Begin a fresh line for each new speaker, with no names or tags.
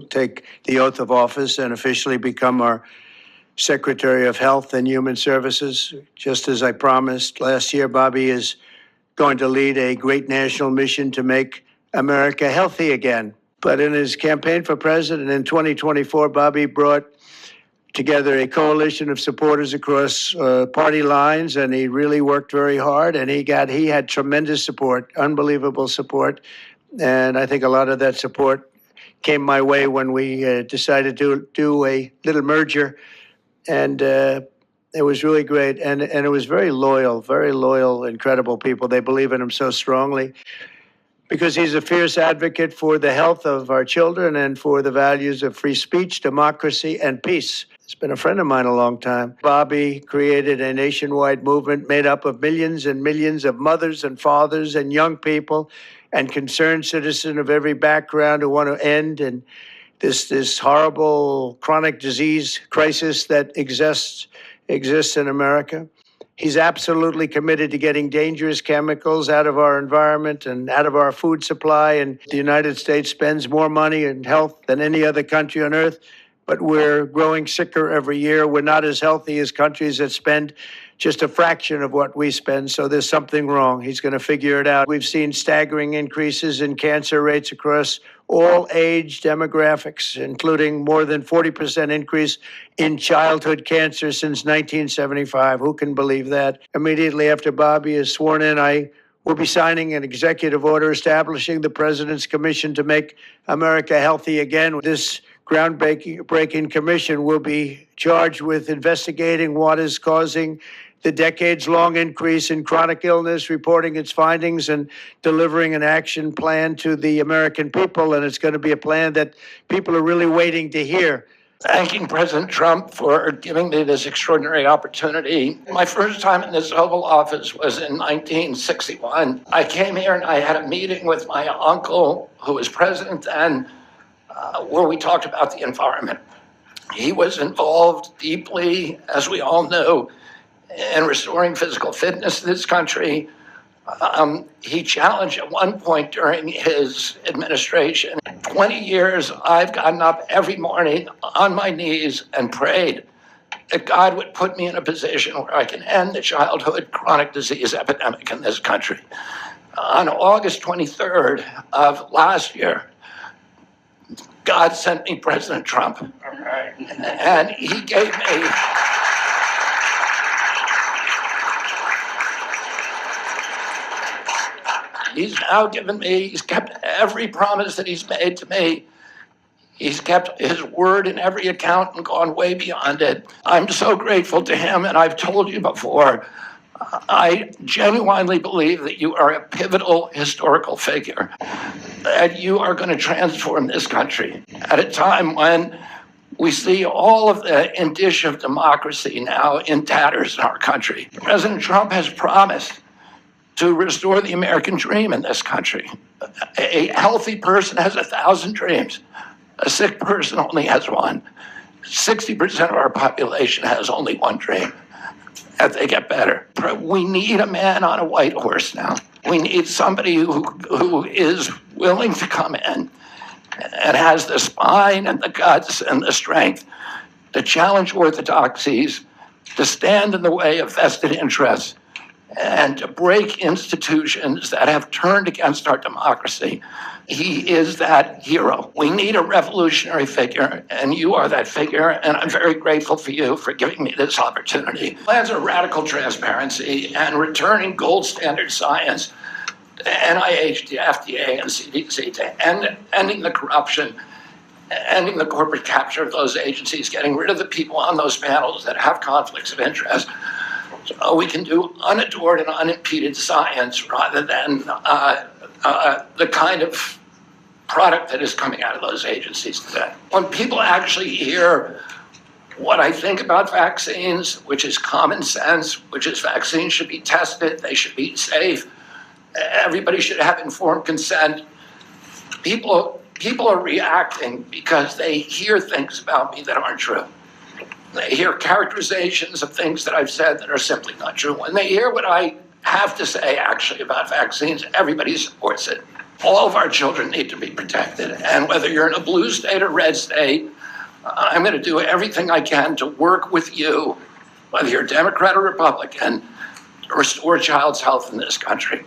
will take the oath of office and officially become our Secretary of Health and Human Services. Just as I promised last year, Bobby is going to lead a great national mission to make America healthy again. But in his campaign for president in 2024, Bobby brought together a coalition of supporters across party lines, and he really worked very hard, and he had tremendous support, unbelievable support. And I think a lot of that support came my way when we decided to do a little merger. And it was really great. And it was very loyal, incredible people. They believe in him so strongly because he's a fierce advocate for the health of our children and for the values of free speech, democracy, and peace. He's been a friend of mine a long time. Bobby created a nationwide movement made up of millions and millions of mothers and fathers and young people and concerned citizens of every background who want to end and this horrible chronic disease crisis that exists in America. He's absolutely committed to getting dangerous chemicals out of our environment and out of our food supply. And the United States spends more money in health than any other country on earth, but we're growing sicker every year. We're not as healthy as countries that spend just a fraction of what we spend, so there's something wrong. He's going to figure it out. We've seen staggering increases in cancer rates across all age demographics, including more than 40% increase in childhood cancer since 1975. Who can believe that? Immediately after Bobby is sworn in, I will be signing an executive order establishing the President's Commission to make America healthy again. This groundbreaking commission will be charged with investigating what is causing the decades-long increase in chronic illness, reporting its findings, and delivering an action plan to the American people. And it's going to be a plan that people are really waiting to hear.
Thanking President Trump for giving me this extraordinary opportunity. My first time in this Oval Office was in 1961. I came here and I had a meeting with my uncle, who was president then, where we talked about the environment. He was involved deeply, as we all know, in restoring physical fitness in this country. He challenged at one point during his administration. 20 years, I've gotten up every morning on my knees and prayed that God would put me in a position where I can end the childhood chronic disease epidemic in this country. On August 23rd of last year, God sent me President Trump. And he gave me he's now given me, he's kept every promise that he's made to me. He's kept his word in every account and gone way beyond it. I'm so grateful to him, and I've told you before, I genuinely believe that you are a pivotal historical figure, that you are going to transform this country at a time when we see all of the indicia of democracy now in tatters in our country. President Trump has promised to restore the American dream in this country. A healthy person has 1,000 dreams. A sick person only has one. 60% of our population has only one dream, that they get better. We need a man on a white horse now. We need somebody who is willing to come in and has the spine and the guts and the strength to challenge orthodoxies, to stand in the way of vested interests, and to break institutions that have turned against our democracy. He is that hero. We need a revolutionary figure, and you are that figure, and I'm very grateful for you for giving me this opportunity. Plans are radical transparency and returning gold standard science to NIH, the FDA, and CDC, to ending the corruption, ending the corporate capture of those agencies, getting rid of the people on those panels that have conflicts of interest. So we can do unadored and unimpeded science rather than the kind of product that is coming out of those agencies today. When people actually hear what I think about vaccines, which is common sense, which is vaccines should be tested, they should be safe, everybody should have informed consent, people are reacting because they hear things about me that aren't true. They hear characterizations of things that I've said that are simply not true. When they hear what I have to say actually about vaccines, everybody supports it. All of our children need to be protected. And whether you're in a blue state or red state, I'm going to do everything I can to work with you, whether you're Democrat or Republican, to restore child's health in this country.